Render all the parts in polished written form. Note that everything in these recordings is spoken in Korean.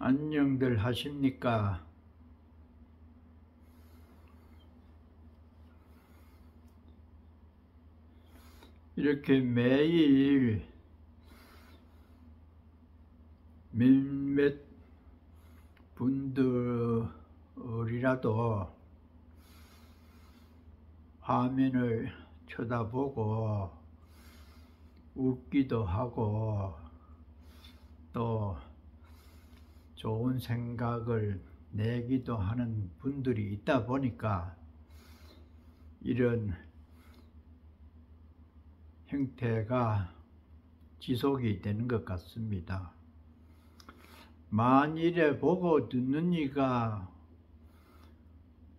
안녕들 하십니까? 이렇게 매일 몇몇 분들이라도 화면을 쳐다보고 웃기도 하고 또 좋은 생각을 내기도 하는 분들이 있다 보니까 이런 형태가 지속이 되는 것 같습니다. 만일에 보고 듣는 이가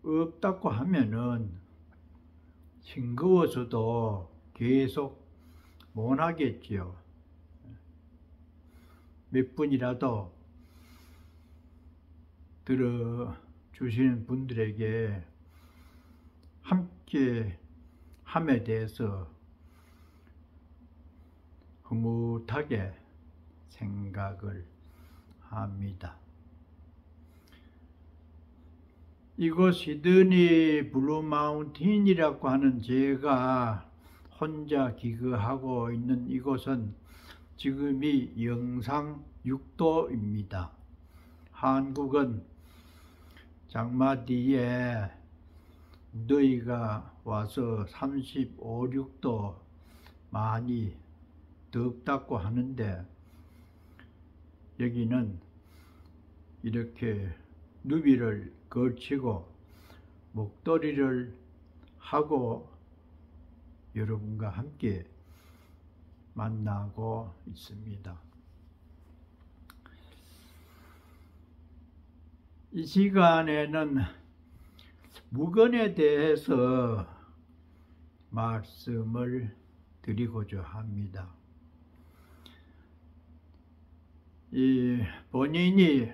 없다고 하면은 싱거워서도 계속 못 하겠지요. 몇 분이라도 들어주시는 분들에게 함께 함에 대해서 흐뭇하게 생각을 합니다. 이곳 시드니 블루마운틴이라고 하는 제가 혼자 기거하고 있는 이곳은 지금이 영상 6도입니다. 한국은 장마 뒤에 너희가 와서 35, 6도 많이 덥다고 하는데 여기는 이렇게 누비를 걸치고 목도리를 하고 여러분과 함께 만나고 있습니다. 이 시간에는 무건에 대해서 말씀을 드리고자 합니다. 본인이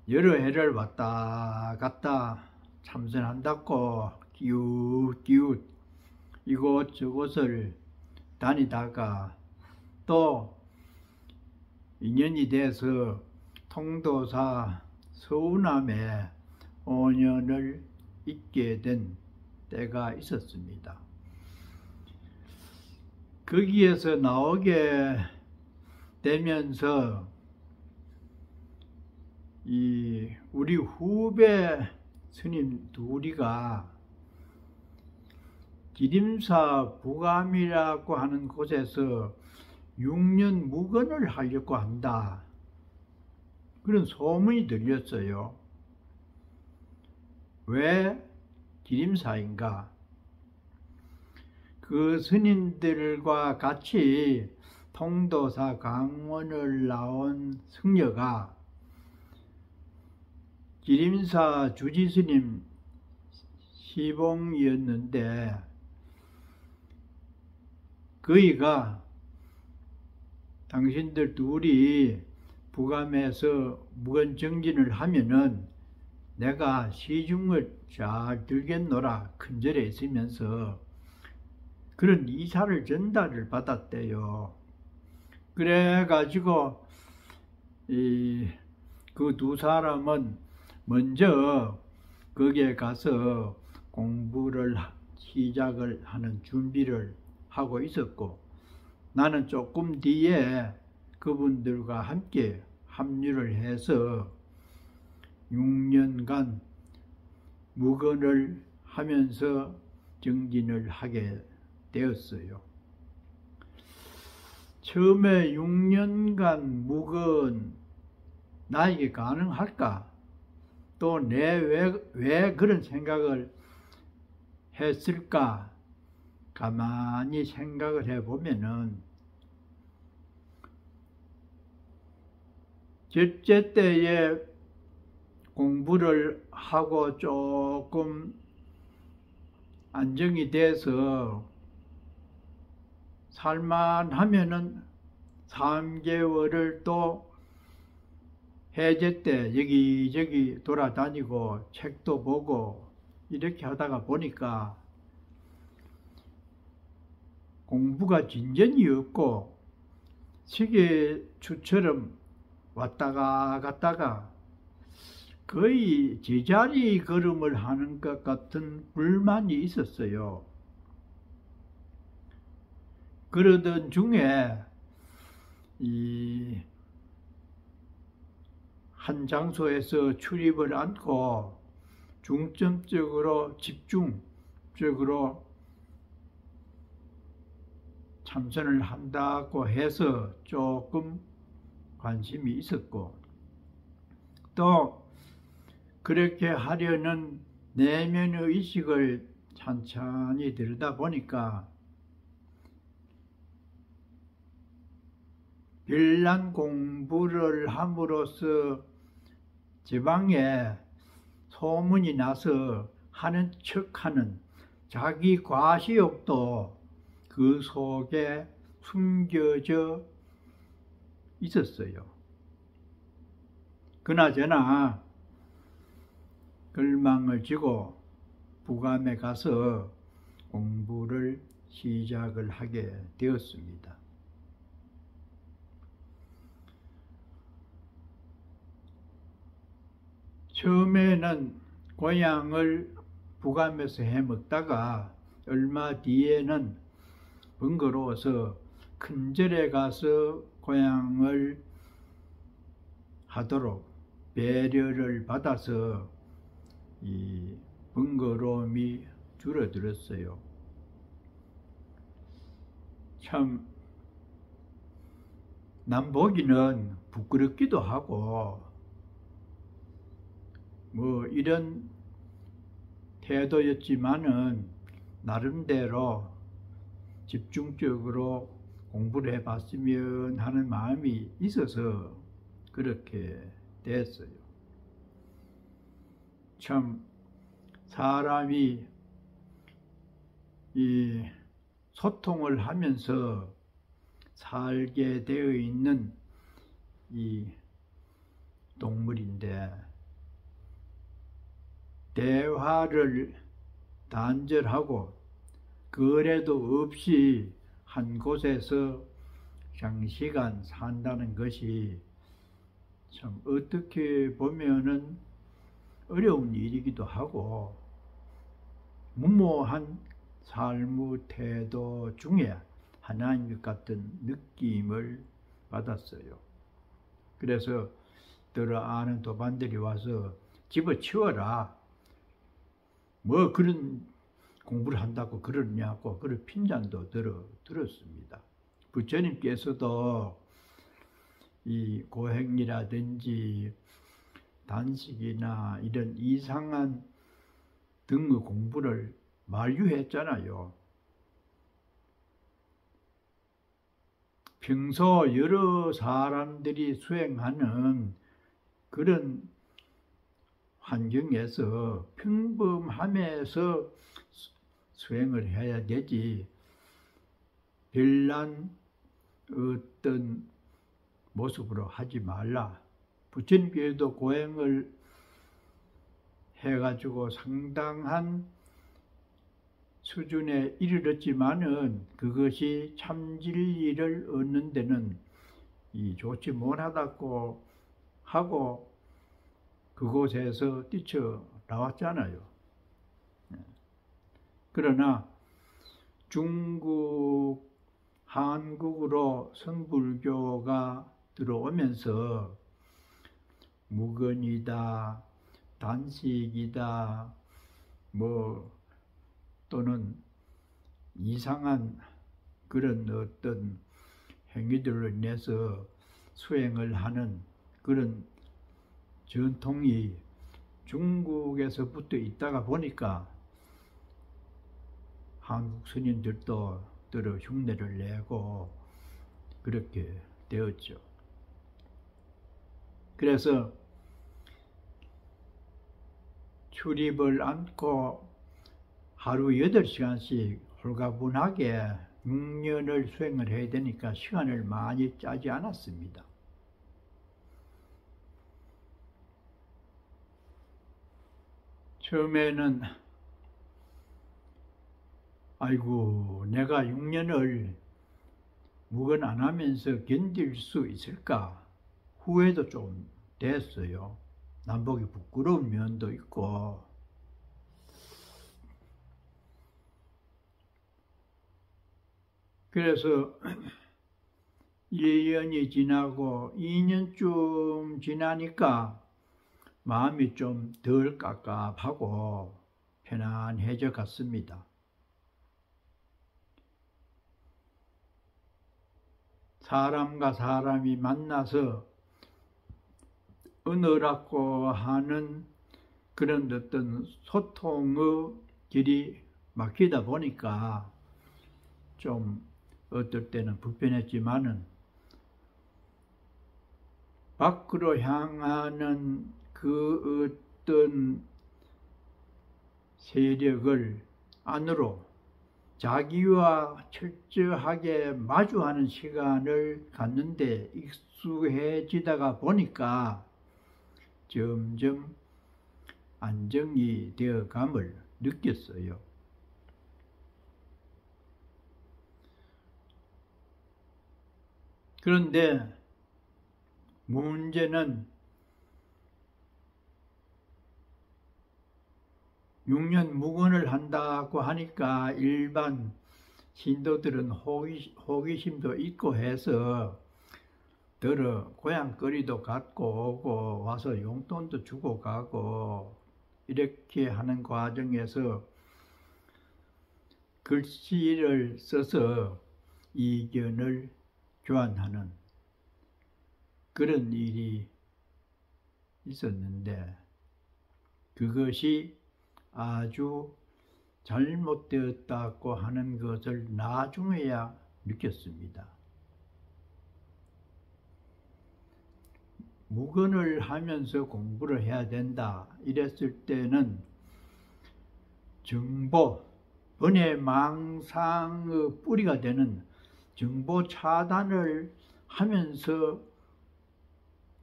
여러 해를 왔다 갔다 참선한다고 기웃기웃 이곳저곳을 다니다가 또 인연이 돼서 통도사 서운함에 5년을 있게 된 때가 있었습니다. 거기에서 나오게 되면서 우리 후배 스님 둘이가 기림사 부감이라고 하는 곳에서 6년 무건을 하려고 한다. 그런 소문이 들렸어요. 왜 기림사인가? 그 스님들과 같이 통도사 강원을 나온 승려가 기림사 주지스님 시봉이었는데 그이가 당신들 둘이 부감에서 무건정진을 하면은 내가 시중을 잘 들겠노라 큰절에 있으면서 그런 이사를 전달을 받았대요. 그래가지고 그 두 사람은 먼저 거기에 가서 공부를 시작을 하는 준비를 하고 있었고 나는 조금 뒤에 그분들과 함께 합류를 해서 6년간 무건을 하면서 정진을 하게 되었어요. 처음에 6년간 무건 나에게 가능할까? 또 왜 그런 생각을 했을까? 가만히 생각을 해보면은 첫째 때에 공부를 하고 조금 안정이 돼서 살만하면은 3개월을 또 해제 때 여기저기 돌아다니고 책도 보고 이렇게 하다가 보니까 공부가 진전이 없고 시계추처럼 왔다가 갔다가 거의 제자리 걸음을 하는 것 같은 불만이 있었어요. 그러던 중에 한 장소에서 출입을 않고 중점적으로 집중적으로 참선을 한다고 해서 조금 관심이 있었고, 또 그렇게 하려는 내면의 의식을 찬찬히 들여다보니까 별난 공부를 함으로써 지방에 소문이 나서 하는 척하는 자기 과시욕도 그 속에 숨겨져 있었어요. 그나저나 걸망을 지고 부감에 가서 공부를 시작을 하게 되었습니다. 처음에는 고향을 부감에서 해먹다가 얼마 뒤에는 번거로워서 큰절에 가서 고향을 하도록 배려를 받아서 이 번거로움이 줄어들었어요. 참 남 보기는 부끄럽기도 하고 뭐 이런 태도였지만은 나름대로 집중적으로 공부를 해봤으면 하는 마음이 있어서 그렇게 됐어요. 참 사람이 이 소통을 하면서 살게 되어 있는 이 동물인데, 대화를 단절하고 거래도 없이 한 곳에서 장시간 산다는 것이 참 어떻게 보면은 어려운 일이기도 하고 무모한 삶의 태도 중에 하나님 같은 느낌을 받았어요. 그래서 들어 아는 도반들이 와서 집어치워라, 뭐 그런 공부를 한다고 그러냐고 그런 핀잔도 들었습니다. 부처님께서도 이 고행이라든지 단식이나 이런 이상한 등의 공부를 만류했잖아요. 평소 여러 사람들이 수행하는 그런 환경에서 평범함에서 수행을 해야 되지, 별난 어떤 모습으로 하지 말라. 부처님께서도 고행을 해가지고 상당한 수준에 이르렀지만은 그것이 참 진리를 얻는 데는 좋지 못하다고 하고 그곳에서 뛰쳐 나왔잖아요. 그러나 중국, 한국으로 선불교가 들어오면서 무건이다, 단식이다, 뭐 또는 이상한 그런 어떤 행위들로 인해서 수행을 하는 그런 전통이 중국에서부터 있다가 보니까 한국 스님들도 들어 흉내를 내고 그렇게 되었죠. 그래서 출입을 않고 하루 8시간씩 홀가분하게 6년을 수행을 해야 되니까 시간을 많이 짜지 않았습니다. 처음에는 아이고 내가 6년을 묵은 안 하면서 견딜 수 있을까 후회도 좀 됐어요. 남보기 부끄러운 면도 있고. 그래서 1년이 지나고 2년쯤 지나니까 마음이 좀 덜 깝깝하고 편안해져 갔습니다. 사람과 사람이 만나서 은어라고 하는 그런 어떤 소통의 길이 막히다 보니까 좀 어떨 때는 불편했지만은 밖으로 향하는 그 어떤 세력을 안으로 자기와 철저하게 마주하는 시간을 갖는데 익숙해지다가 보니까 점점 안정이 되어감을 느꼈어요. 그런데 문제는 6년 묵언을 한다고 하니까 일반 신도들은 호기심도 있고 해서 들어 고향거리도 갖고 오고 와서 용돈도 주고 가고 이렇게 하는 과정에서 글씨를 써서 이견을 교환하는 그런 일이 있었는데 그것이 아주 잘못되었다고 하는 것을 나중에야 느꼈습니다. 묵언을 하면서 공부를 해야 된다 이랬을 때는 정보, 번외망상의 뿌리가 되는 정보 차단을 하면서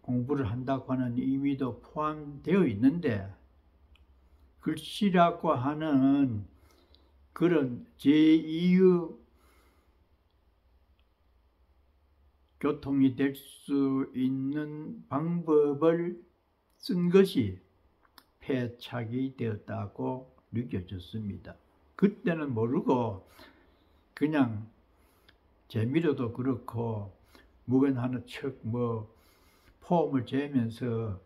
공부를 한다고 하는 의미도 포함되어 있는데 글씨라고 하는 그런 제2의 교통이 될 수 있는 방법을 쓴 것이 패착이 되었다고 느껴졌습니다. 그때는 모르고 그냥 재미로도 그렇고 묵언 하나 척 포음을 재면서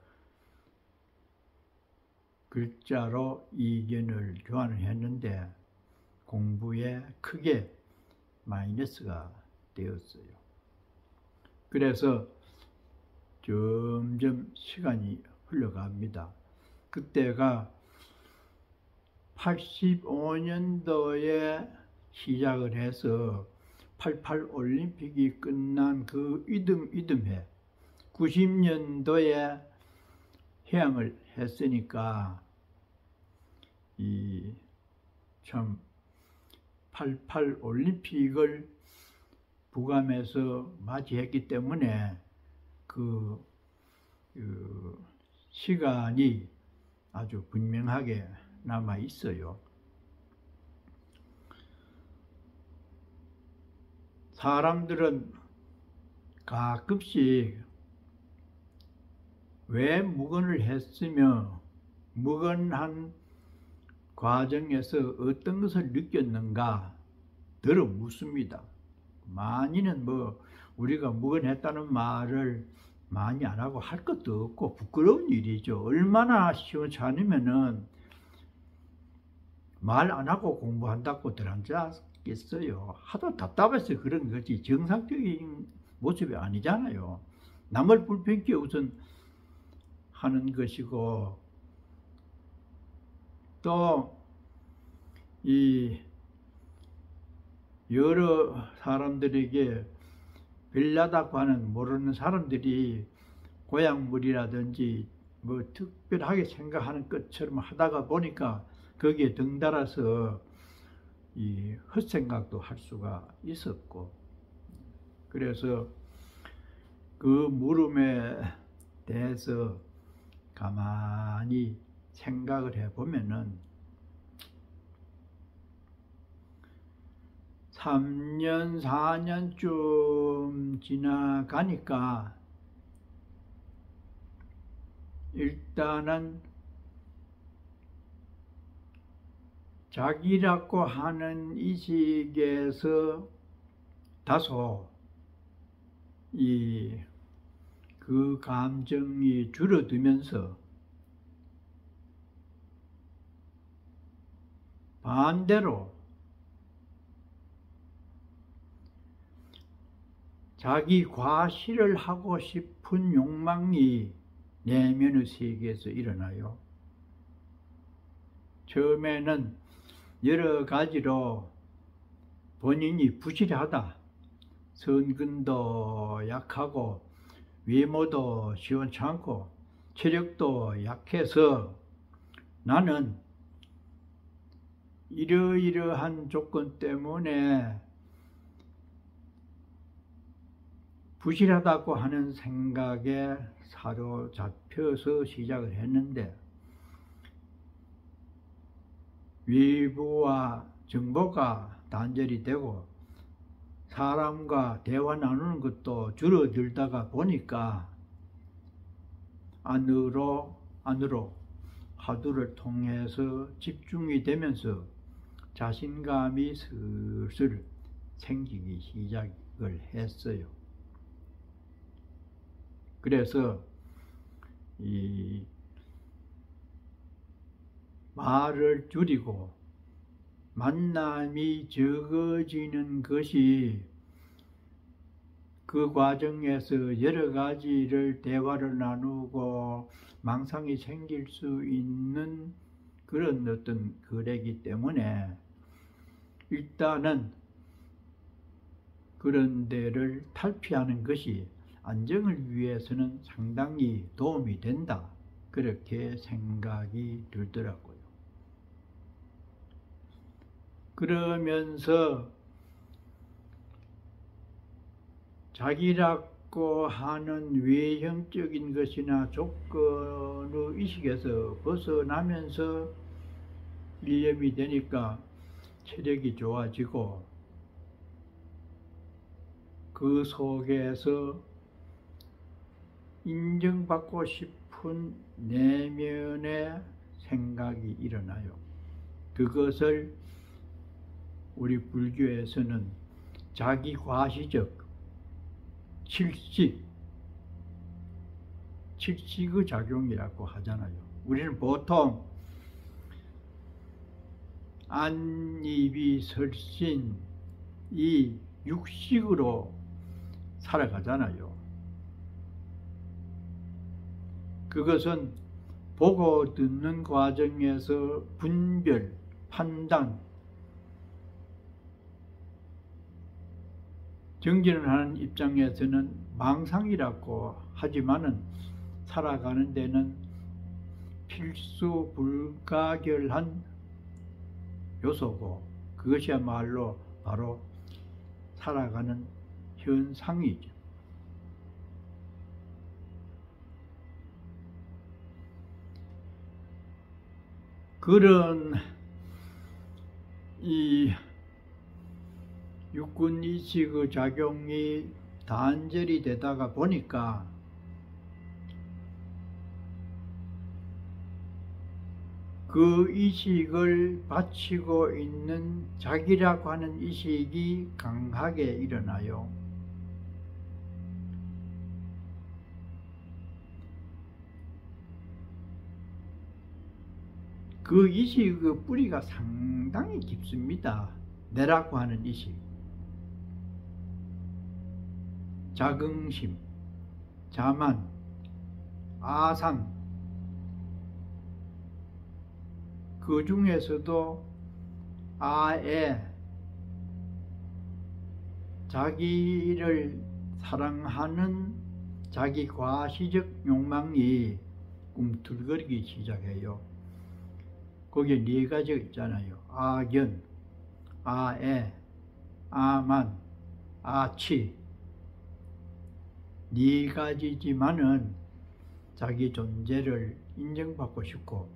글자로 이견을 교환을 했는데 공부에 크게 마이너스가 되었어요. 그래서 점점 시간이 흘러갑니다. 그때가 85년도에 시작을 해서 88 올림픽이 끝난 그 이듬해 90년도에 해양을 했으니까 이 참 88 올림픽을 부감에서 맞이했기 때문에 그 시간이 아주 분명하게 남아 있어요. 사람들은 가끔씩 왜 묵언을 했으며 묵언한 과정에서 어떤 것을 느꼈는가 들어 묻습니다. 많이는 우리가 묵언했다는 말을 많이 안 하고 할 것도 없고 부끄러운 일이죠. 얼마나 시원찮으면은 말 안 하고 공부한다고 들어앉았겠어요. 하도 답답해서 그런 거지 정상적인 모습이 아니잖아요. 남을 불평기 우선 하는 것이고 또 이 여러 사람들에게 별나다고 하는 모르는 사람들이 고향물이라든지 특별하게 생각하는 것처럼 하다가 보니까 거기에 덩달아서 이 헛생각도 할 수가 있었고 그래서 그 물음에 대해서 가만히 생각을 해보면은 3년, 4년쯤 지나가니까 일단은 자기라고 하는 이식에서 다소 그 감정이 줄어들면서 반대로 자기 과시를 하고 싶은 욕망이 내면의 세계에서 일어나요. 처음에는 여러 가지로 본인이 부실하다, 선근도 약하고 외모도 시원찮고 체력도 약해서 나는 이러이러한 조건 때문에 부실하다고 하는 생각에 사로잡혀서 시작을 했는데, 외부와 정보가 단절이 되고 사람과 대화 나누는 것도 줄어들다가 보니까 안으로 화두를 통해서 집중이 되면서 자신감이 슬슬 생기기 시작을 했어요. 그래서 이 말을 줄이고 만남이 적어지는 것이 그 과정에서 여러 가지를 대화를 나누고 망상이 생길 수 있는 그런 어떤 거래이기 때문에 일단은 그런 데를 탈피하는 것이 안정을 위해서는 상당히 도움이 된다, 그렇게 생각이 들더라고요. 그러면서 자기라고 하는 외형적인 것이나 조건의 의식에서 벗어나면서 일념이 되니까 체력이 좋아지고 그 속에서 인정받고 싶은 내면의 생각이 일어나요. 그것을 우리 불교에서는 자기 과시적 칠식의 작용이라고 하잖아요. 우리는 보통 안입이 설신 이 육식으로 살아가잖아요. 그것은 보고 듣는 과정에서 분별, 판단, 정진을 하는 입장에서는 망상이라고 하지만은 살아가는 데는 필수 불가결한 요소고 그것이야말로 바로 살아가는 현상이죠. 그런 이 육군이식의 작용이 단절이 되다가 보니까 그 이식을 바치고 있는 자기라고 하는 이식이 강하게 일어나요. 그 이식의 뿌리가 상당히 깊습니다. 내라고 하는 이식, 자긍심, 자만, 아상, 그 중에서도 아애, 자기를 사랑하는 자기 과시적 욕망이 꿈틀거리기 시작해요. 거기에 네 가지가 있잖아요. 아견, 아애, 아만, 아치. 네 가지지만은 자기 존재를 인정받고 싶고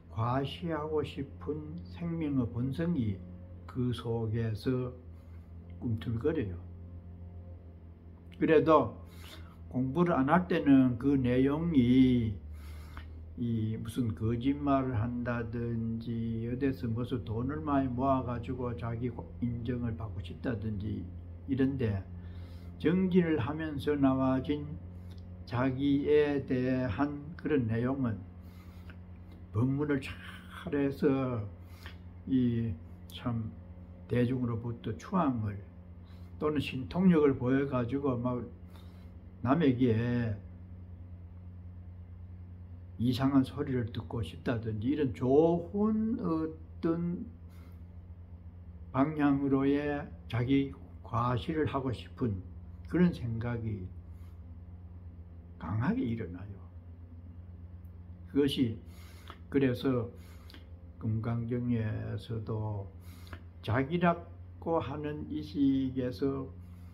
과시하고 싶은 생명의 본성이 그 속에서 꿈틀거려요. 그래도 공부를 안 할 때는 그 내용이 이 무슨 거짓말을 한다든지 어디서 무슨 돈을 많이 모아가지고 자기 인정을 받고 싶다든지 이런데 정진을 하면서 나와진 자기에 대한 그런 내용은 법문을 잘해서 이 참 대중으로부터 추앙을 또는 신통력을 보여가지고 막 남에게 이상한 소리를 듣고 싶다든지 이런 좋은 어떤 방향으로의 자기 과시를 하고 싶은 그런 생각이 강하게 일어나요. 그것이 그래서 금강경에서도 자기라고 하는 이식에서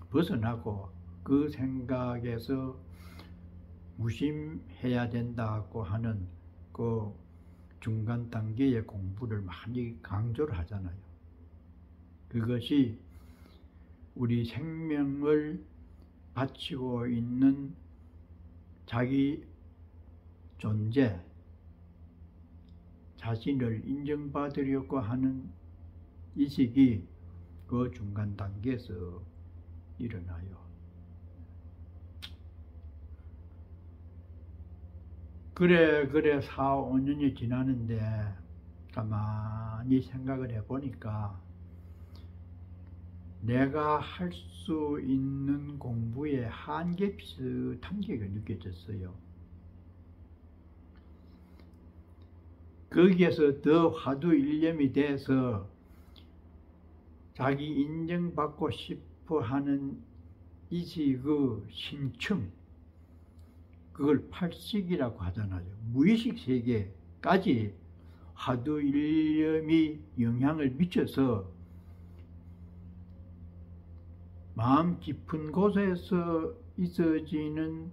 벗어나고 그 생각에서 무심해야 된다고 하는 그 중간 단계의 공부를 많이 강조를 하잖아요. 그것이 우리 생명을 바치고 있는 자기 존재, 자신을 인정받으려고 하는 이식이 그 중간 단계에서 일어나요. 그래 4, 5년이 지나는데 가만히 생각을 해보니까 내가 할 수 있는 공부의 한계 비슷한 게 느껴졌어요. 거기에서 더 화두일념이 돼서 자기 인정받고 싶어 하는 이식의 심층, 그걸 팔식이라고 하잖아요. 무의식 세계까지 화두일념이 영향을 미쳐서 마음 깊은 곳에서 있어지는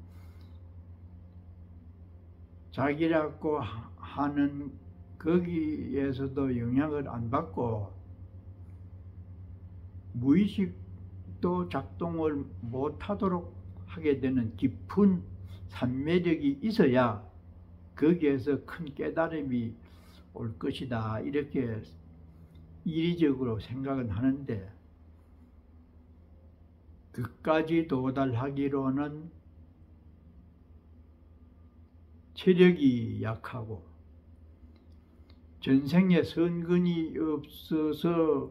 자기라고 하는 거기에서도 영향을 안 받고 무의식도 작동을 못하도록 하게 되는 깊은 산매력이 있어야 거기에서 큰 깨달음이 올 것이다, 이렇게 이리적으로 생각은 하는데 그까지 도달하기로는 체력이 약하고 전생에 선근이 없어서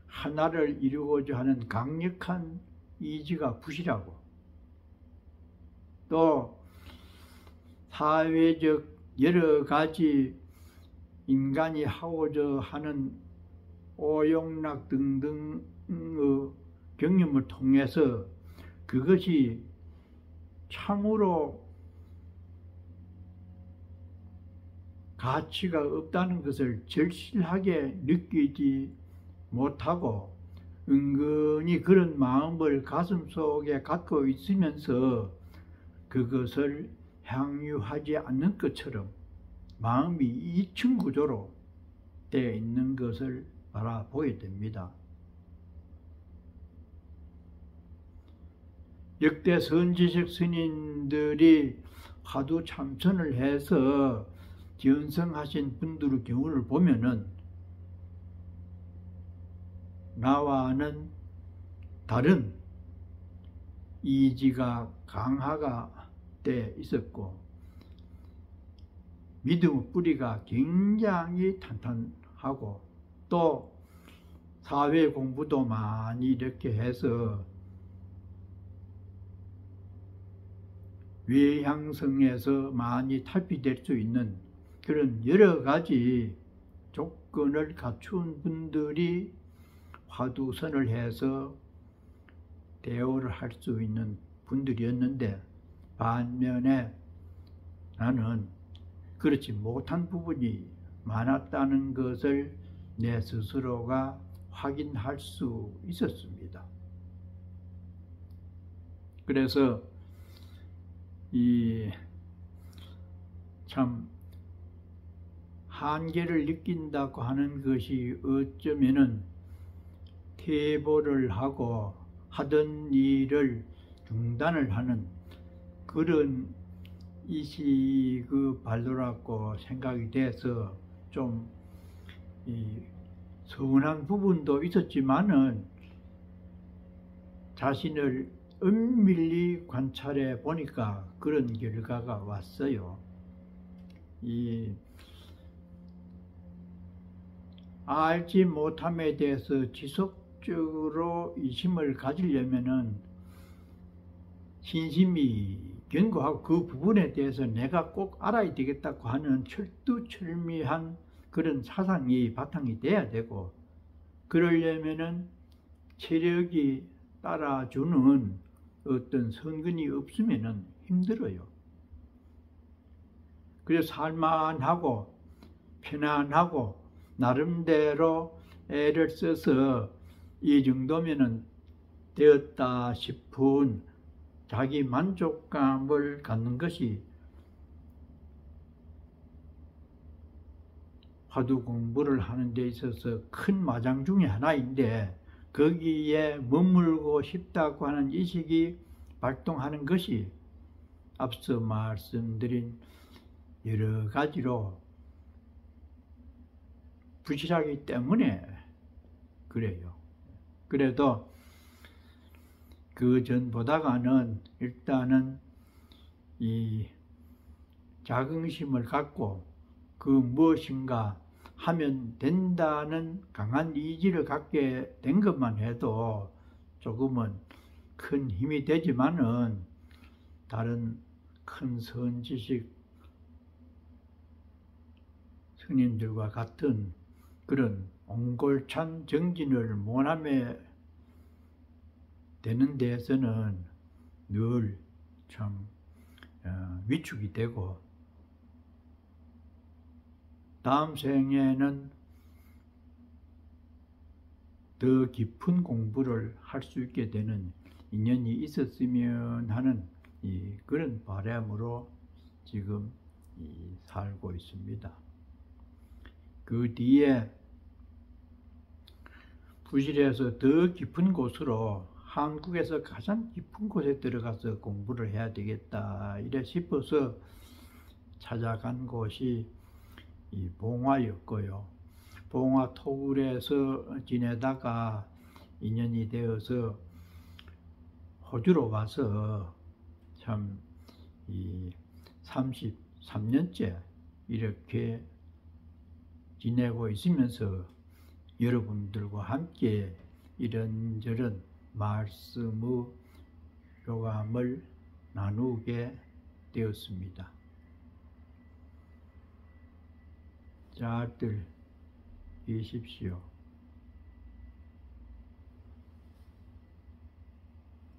하나를 이루고자 하는 강력한 의지가 부실하고 또 사회적 여러 가지 인간이 하고자 하는 오용락 등등의 경험을 통해서 그것이 참으로 가치가 없다는 것을 절실하게 느끼지 못하고 은근히 그런 마음을 가슴속에 갖고 있으면서 그것을 향유하지 않는 것처럼 마음이 이층 구조로 되어 있는 것을 바라보게 됩니다. 역대 선지식 스님들이 화두 참선을 해서 견성하신 분들의 경우를 보면은 나와는 다른 이지가 강화가 돼 있었고 믿음의 뿌리가 굉장히 탄탄하고 또 사회 공부도 많이 이렇게 해서 외향성에서 많이 탈피될 수 있는 그런 여러 가지 조건을 갖춘 분들이 화두선을 해서 대오를 할 수 있는 분들이었는데 반면에 나는 그렇지 못한 부분이 많았다는 것을 내 스스로가 확인할 수 있었습니다. 그래서 이 참 한계를 느낀다고 하는 것이 어쩌면은 퇴보를 하고 하던 일을 중단을 하는 그런 이시 그 발로라고 생각이 돼서 좀 서운한 부분도 있었지만은 자신을 은밀히 관찰해 보니까 그런 결과가 왔어요. 알지 못함에 대해서 지속적으로 이심을 가지려면은 신심이 견고하고 그 부분에 대해서 내가 꼭 알아야 되겠다고 하는 철두철미한 그런 사상이 바탕이 돼야 되고, 그러려면은 체력이 따라주는 어떤 선근이 없으면은 힘들어요. 그래서 살만하고 편안하고 나름대로 애를 써서 이 정도면은 되었다 싶은 자기 만족감을 갖는 것이 화두 공부를 하는 데 있어서 큰 마장 중에 하나인데, 거기에 머물고 싶다고 하는 의식이 발동하는 것이 앞서 말씀드린 여러 가지로 부실하기 때문에 그래요. 그래도 그 전보다가는 일단은 이 자긍심을 갖고 그 무엇인가 하면 된다는 강한 의지를 갖게 된 것만 해도 조금은 큰 힘이 되지만은, 다른 큰 선지식 스님들과 같은 그런 옹골찬 정진을 모함에 되는 데에서는 늘 참 위축이 되고, 다음 생에는 더 깊은 공부를 할 수 있게 되는 인연이 있었으면 하는 그런 바람으로 지금 살고 있습니다. 그 뒤에 부실해서 더 깊은 곳으로, 한국에서 가장 깊은 곳에 들어가서 공부를 해야 되겠다 이래 싶어서 찾아간 곳이 이 봉화였고요. 봉화 토굴에서 지내다가 인연이 되어서 호주로 와서 참 33년째 이렇게 지내고 있으면서 여러분들과 함께 이런저런 말씀의 교감을 나누게 되었습니다. 잘들 계십시오.